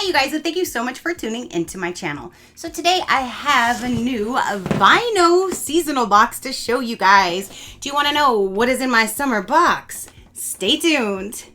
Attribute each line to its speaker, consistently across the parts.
Speaker 1: Hi you guys, and thank you so much for tuning into my channel. So today I have a new VineOh seasonal box to show you guys. Do you want to know what is in my summer box? Stay tuned.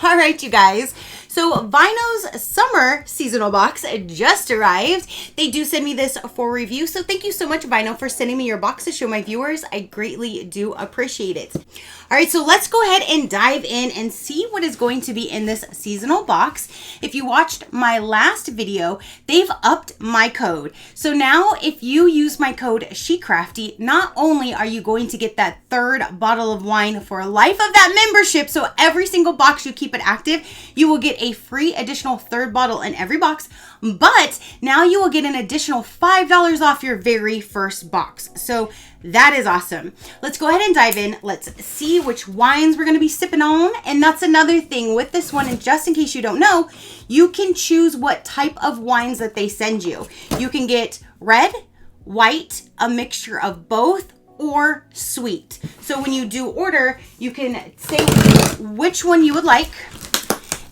Speaker 1: All right, you guys. So VineOh's summer seasonal box just arrived. They do send me this for review. So thank you so much, VineOh, for sending me your box to show my viewers. I greatly do appreciate it. All right, so let's go ahead and dive in and see what is going to be in this seasonal box. If you watched my last video, they've upped my code. So now if you use my code SheCrafty, not only are you going to get that third bottle of wine for life of that membership, so every single box you keep it active, you will get a free additional third bottle in every box, but now you will get an additional $5 off your very first box. So that is awesome. Let's go ahead and dive in. Let's see which wines we're going to be sipping on. And that's another thing with this one. And just in case you don't know, you can choose what type of wines that they send you. You can get red, white, a mixture of both, or sweet. So when you do order, you can say which one you would like,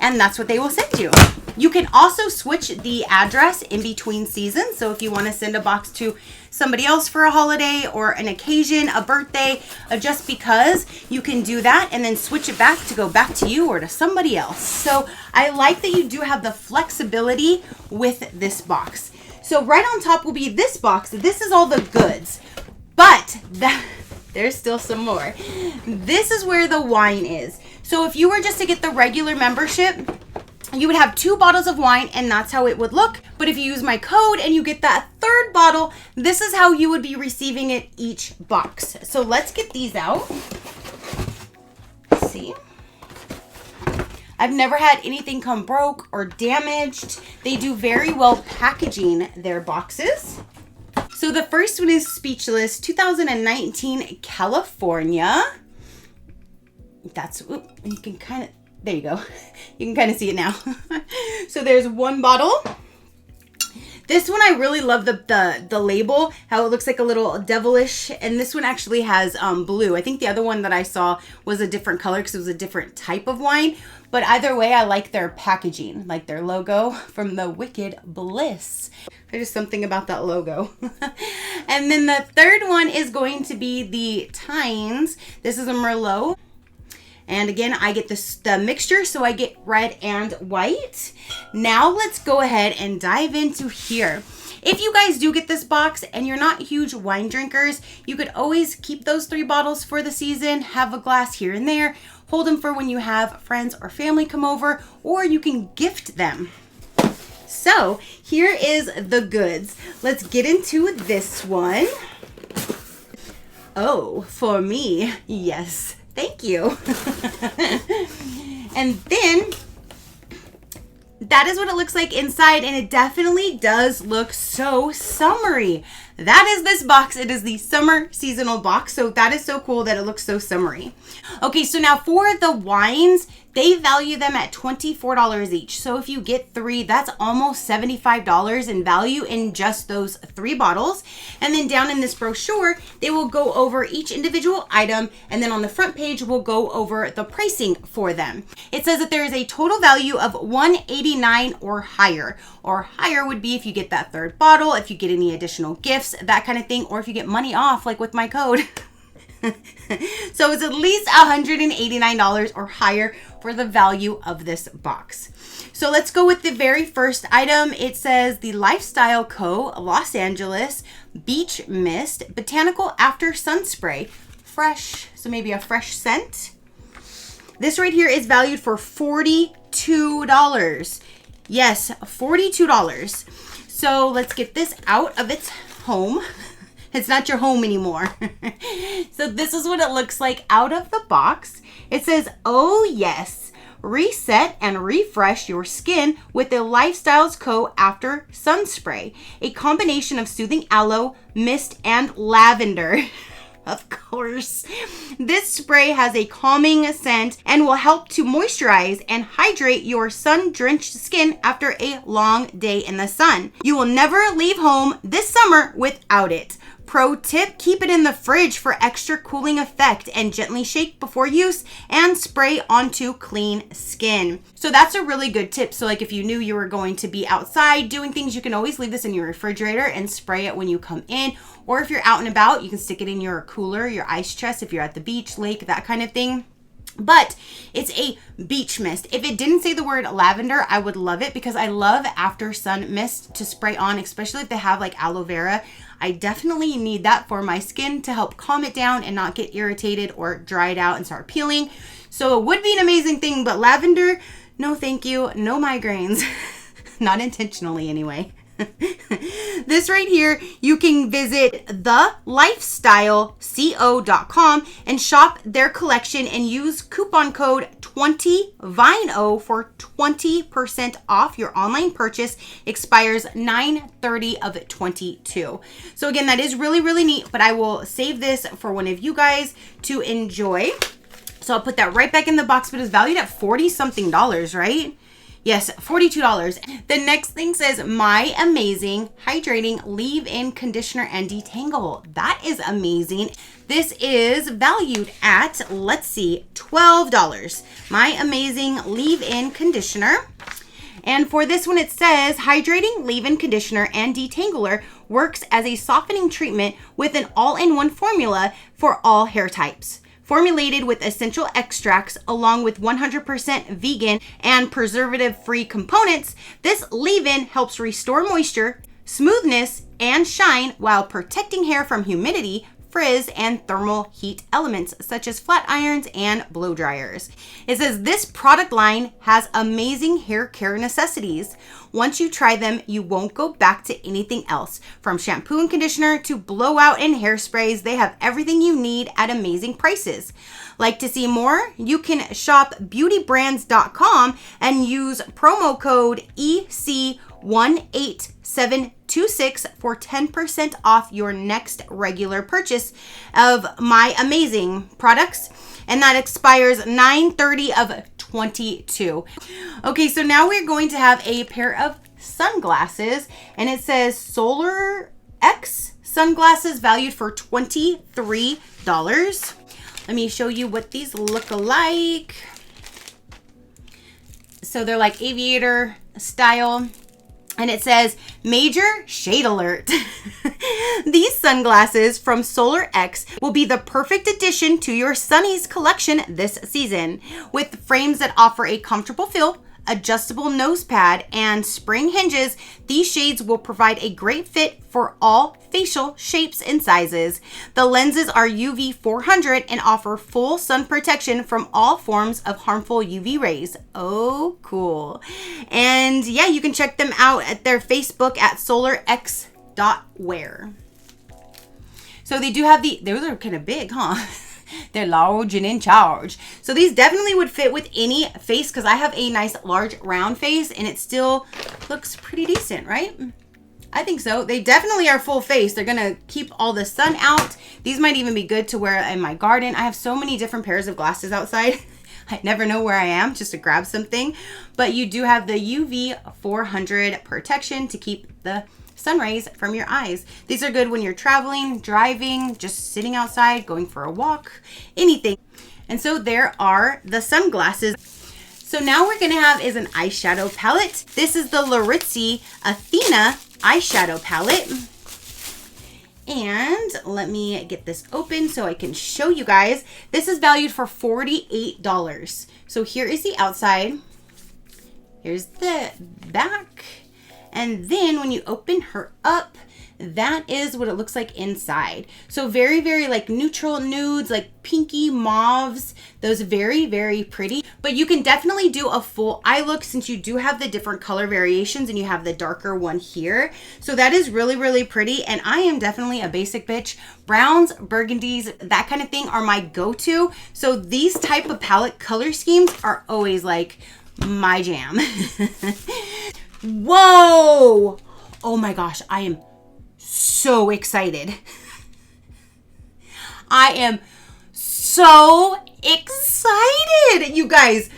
Speaker 1: and that's what they will send you. You can also switch the address in between seasons. So if you want to send a box to somebody else for a holiday or an occasion, a birthday, just because, you can do that and then switch it back to go back to you or to somebody else. So I like that you do have the flexibility with this box. So right on top will be this box. This is all the goods, but there's still some more. This is where the wine is. So if you were just to get the regular membership, you would have 2 bottles of wine and that's how it would look. But if you use my code and you get that third bottle, this is how you would be receiving it each box. So let's get these out. Let's see. I've never had anything come broke or damaged. They do very well packaging their boxes. So the first one is Speechless 2019 California. That's, you can kind of, there you go. You can kind of see it now. So there's one bottle. This one, I really love the label, how it looks like a little devilish. And this one actually has blue. I think the other one that I saw was a different color because it was a different type of wine. But either way, I like their packaging, like their logo from the Wicked Bliss. There's just something about that logo. And then the third one is going to be the Tines. This is a Merlot. And again, I get the mixture, so I get red and white. Now let's go ahead and dive into here. If you guys do get this box and you're not huge wine drinkers, you could always keep those 3 bottles for the season, have a glass here and there, hold them for when you have friends or family come over, or you can gift them. So here is the goods. Let's get into this one. Oh, for me, yes. Thank you. And then that is what it looks like inside, and it definitely does look so summery. That is this box. It is the summer seasonal box, so that is so cool that it looks so summery. Okay, so now for the wines, they value them at $24 each. So if you get 3, that's almost $75 in value in just those 3 bottles. And then down in this brochure, they will go over each individual item, and then on the front page, we'll go over the pricing for them. It says that there is a total value of $189 or higher. Or higher would be if you get that third bottle, if you get any additional gifts, that kind of thing, or if you get money off, like with my code. So it's at least $189 or higher for the value of this box. So let's go with the very first item. It says the Lifestyle Co. Los Angeles Beach Mist Botanical After Sun Spray. Fresh, so maybe a fresh scent. This right here is valued for $42. Yes, $42. So let's get this out of its home. It's not your home anymore. So this is what it looks like out of the box. It says, oh yes, reset and refresh your skin with the Lifestyles Co. After Sun Spray. A combination of soothing aloe, mist, and lavender. Of course. This spray has a calming scent and will help to moisturize and hydrate your sun-drenched skin after a long day in the sun. You will never leave home this summer without it. Pro tip, keep it in the fridge for extra cooling effect and gently shake before use and spray onto clean skin. So that's a really good tip. So like if you knew you were going to be outside doing things, you can always leave this in your refrigerator and spray it when you come in. Or if you're out and about, you can stick it in your cooler, your ice chest, if you're at the beach, lake, that kind of thing. But it's a beach mist. If it didn't say the word lavender, I would love it because I love after sun mist to spray on, especially if they have like aloe vera. I definitely need that for my skin to help calm it down and not get irritated or dried out and start peeling. So it would be an amazing thing, but lavender, no thank you, no migraines. Not intentionally anyway. This right here, you can visit thelifestyleco.com and shop their collection and use coupon code 20VineOh for 20% off your online purchase. Expires 9/30/22. So again, that is really, really neat, but I will save this for one of you guys to enjoy. So I'll put that right back in the box, but it's valued at $40 something, right? Yes, $42. The next thing says, My Amazing Hydrating Leave-In Conditioner and Detangle. That is amazing. This is valued at, let's see, $12. My Amazing Leave-In Conditioner. And for this one, it says, Hydrating Leave-In Conditioner and Detangler works as a softening treatment with an all-in-one formula for all hair types. Formulated with essential extracts along with 100% vegan and preservative-free components, this leave-in helps restore moisture, smoothness, and shine while protecting hair from humidity, frizz, and thermal heat elements such as flat irons and blow dryers. It says this product line has amazing hair care necessities. Once you try them, you won't go back to anything else. From shampoo and conditioner to blowout and hairsprays, they have everything you need at amazing prices. Like to see more? You can shop beautybrands.com and use promo code EC18726 for 10% off your next regular purchase of My Amazing products. And that expires 9/30/22. Okay, so now we're going to have a pair of sunglasses, and it says Solar X sunglasses valued for $23. Let me show you what these look like. So they're like aviator style. And it says, Major Shade Alert. These sunglasses from Solar X will be the perfect addition to your Sunnies collection this season. With frames that offer a comfortable feel, adjustable nose pad, and spring hinges, these shades will provide a great fit for all facial shapes and sizes. The lenses are UV 400 and offer full sun protection from all forms of harmful UV rays. Oh, cool. And yeah, you can check them out at their Facebook at solarx.wear. So they do have those are kind of big, huh? They're large and in charge. So these definitely would fit with any face because I have a nice large round face and it still looks pretty decent, right? I think so. They definitely are full face. They're going to keep all the sun out. These might even be good to wear in my garden. I have so many different pairs of glasses outside. I never know where I am just to grab something. But you do have the UV 400 protection to keep the sun rays from your eyes. These are good when you're traveling, driving, just sitting outside, going for a walk, anything. And so there are the sunglasses. So now we're going to have is an eyeshadow palette. This is the Laritzi Athena eyeshadow palette. And let me get this open so I can show you guys. This is valued for $48. So here is the outside. Here's the back. And then when you open her up, that is what it looks like inside. So very, very like neutral nudes, like pinky mauves. Those very, very pretty. But you can definitely do a full eye look since you do have the different color variations and you have the darker one here. So that is really, really pretty. And I am definitely a basic bitch. Browns, burgundies, that kind of thing are my go-to. So these type of palette color schemes are always like my jam. Whoa! Oh my gosh, I am so excited. I am so excited, you guys.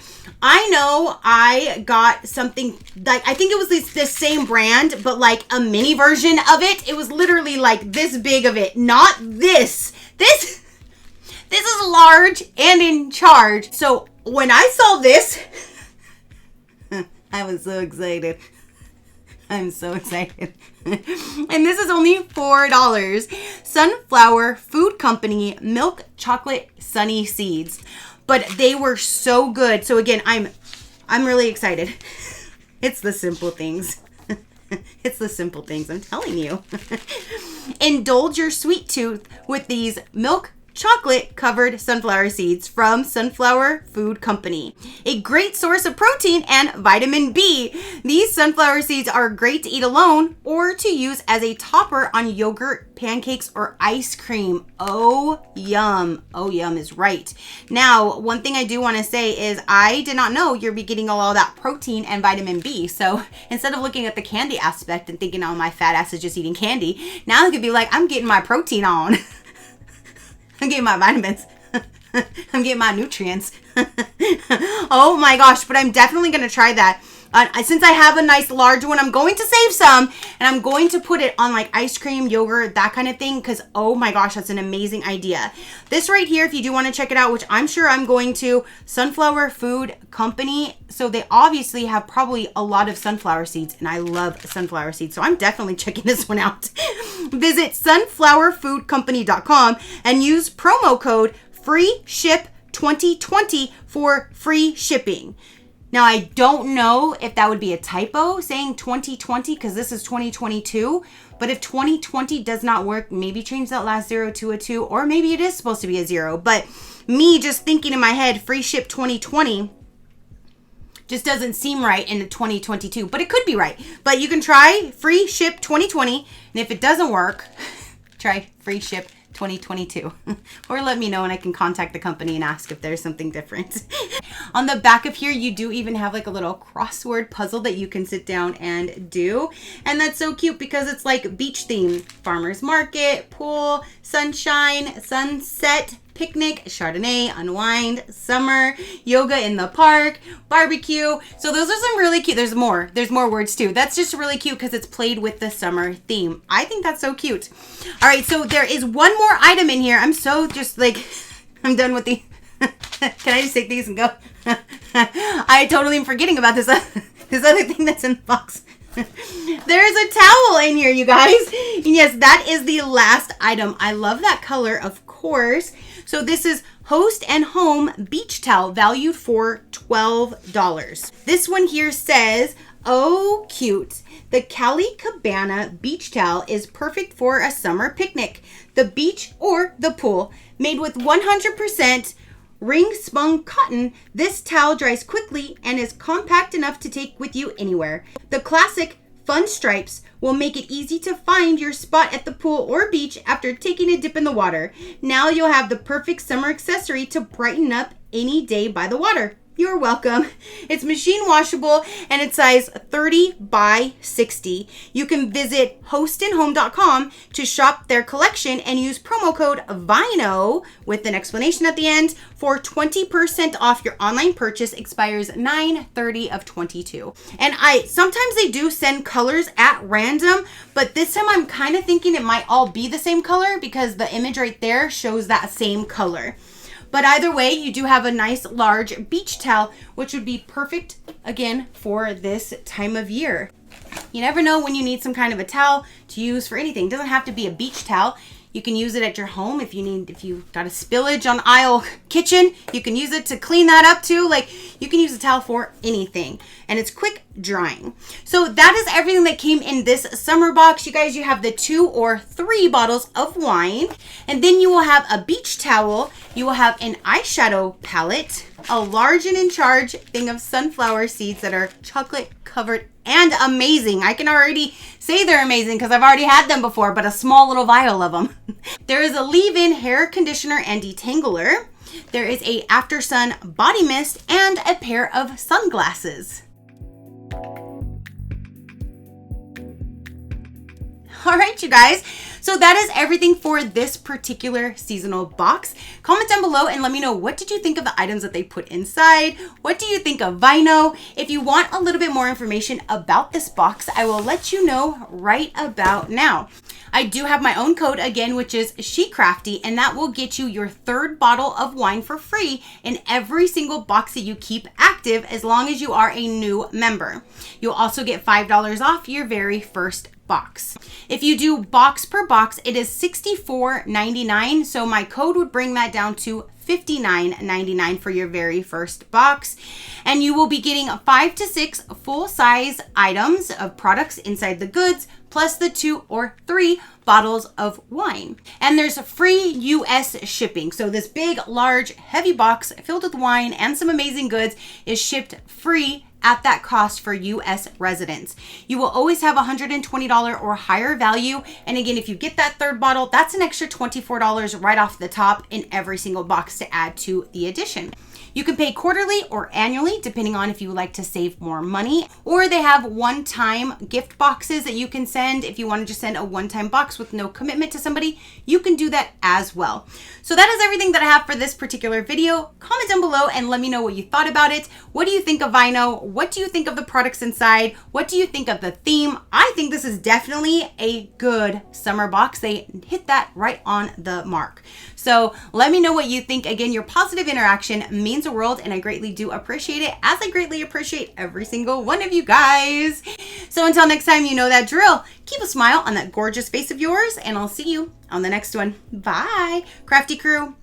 Speaker 1: I know I got something like, I think it was this same brand, but like a mini version of it. It was literally like this big of it, not this. This is large and in charge. So when I saw this, I was so excited. I'm so excited. And this is only $4. Sunflower Food Company Milk Chocolate Sunny Seeds. But they were so good. So again, I'm really excited. It's the simple things. It's the simple things, I'm telling you. Indulge your sweet tooth with these milk chocolate covered sunflower seeds from Sunflower Food Company. A great source of protein and vitamin B. These sunflower seeds are great to eat alone or to use as a topper on yogurt, pancakes, or ice cream. Oh, yum. Oh, yum is right. Now, one thing I do want to say is I did not know you're be getting all that protein and vitamin B. So instead of looking at the candy aspect and thinking, oh, my fat ass is just eating candy, now I could be like, I'm getting my protein on. I'm getting my vitamins. I'm getting my nutrients. Oh my gosh, but I'm definitely going to try that. Since I have a nice large one, I'm going to save some and I'm going to put it on like ice cream, yogurt, that kind of thing, because oh my gosh, that's an amazing idea. This right here, if you do want to check it out, which I'm sure I'm going to, Sunflower Food Company. So they obviously have probably a lot of sunflower seeds, and I love sunflower seeds, so I'm definitely checking this one out. Visit sunflowerfoodcompany.com and use promo code FREESHIP2020 for free shipping. Now, I don't know if that would be a typo saying 2020 because this is 2022. But if 2020 does not work, maybe change that last 0 to a 2, or maybe it is supposed to be a 0. But me just thinking in my head, free ship 2020 just doesn't seem right in 2022. But it could be right. But you can try free ship 2020. And if it doesn't work, try free ship 2022. Or let me know and I can contact the company and ask if there's something different. On the back of here, you do even have like a little crossword puzzle that you can sit down and do. And that's so cute because it's like beach theme. Farmer's market, pool, sunshine, sunset, picnic, Chardonnay, unwind, summer, yoga in the park, barbecue. So those are some really cute. There's more words too. That's just really cute because it's played with the summer theme. I think that's so cute. All right, so there is one more item in here. I'm so just like, I'm done with the, can I just take these and go? I totally am forgetting about this other thing that's in the box. There's a towel in here, you guys. And yes, that is the last item. I love that color, of course. So this is Host and Home Beach Towel, valued for $12. This one here says, oh, cute. The Cali Cabana Beach Towel is perfect for a summer picnic, the beach, or the pool. Made with 100% ring-spun cotton, this towel dries quickly and is compact enough to take with you anywhere. The classic fun stripes will make it easy to find your spot at the pool or beach after taking a dip in the water. Now you'll have the perfect summer accessory to brighten up any day by the water. You're welcome. It's machine washable and it's size 30 by 60. You can visit hostandhome.com to shop their collection and use promo code VineOh with an explanation at the end for 20% off your online purchase. Expires 9/30 of 22. And sometimes they do send colors at random, but this time I'm kind of thinking it might all be the same color because the image right there shows that same color. But either way, you do have a nice large beach towel, which would be perfect, again, for this time of year. You never know when you need some kind of a towel to use for anything. It doesn't have to be a beach towel. You can use it at your home if you've got a spillage on aisle kitchen, you can use it to clean that up too. Like, you can use a towel for anything, and it's quick drying. So that is everything that came in this summer box. You guys, you have the 2 or 3 bottles of wine, and then you will have a beach towel. You will have an eyeshadow palette, a large and in charge thing of sunflower seeds that are chocolate covered and amazing. I can already say they're amazing because I've already had them before, but a small little vial of them. There is a leave-in hair conditioner and detangler. There is a after sun body mist and a pair of sunglasses. All right, you guys. So that is everything for this particular seasonal box. Comment down below and let me know, what did you think of the items that they put inside? What do you think of VineOh? If you want a little bit more information about this box, I will let you know right about now. I do have my own code again, which is SheCrafty, and that will get you your 3rd bottle of wine for free in every single box that you keep active as long as you are a new member. You'll also get $5 off your very first box. If you do box per box, it is $64.99. So my code would bring that down to $59.99 for your very first box. And you will be getting 5 to 6 full-size items of products inside the goods, plus the 2 or 3 bottles of wine. And there's a free US shipping. So this big, large, heavy box filled with wine and some amazing goods is shipped free at that cost for US residents. You will always have $120 or higher value. And again, if you get that 3rd bottle, that's an extra $24 right off the top in every single box to add to the addition. You can pay quarterly or annually, depending on if you would like to save more money. Or they have one-time gift boxes that you can send. If you want to just send a one-time box with no commitment to somebody, you can do that as well. So that is everything that I have for this particular video. Comment down below and let me know what you thought about it. What do you think of VineOh? What do you think of the products inside? What do you think of the theme? I think this is definitely a good summer box. They hit that right on the mark. So let me know what you think. Again, your positive interaction means the world, and I greatly do appreciate it, as I greatly appreciate every single one of you guys. So until next time, you know that drill. Keep a smile on that gorgeous face of yours, and I'll see you on the next one. Bye, Crafty crew.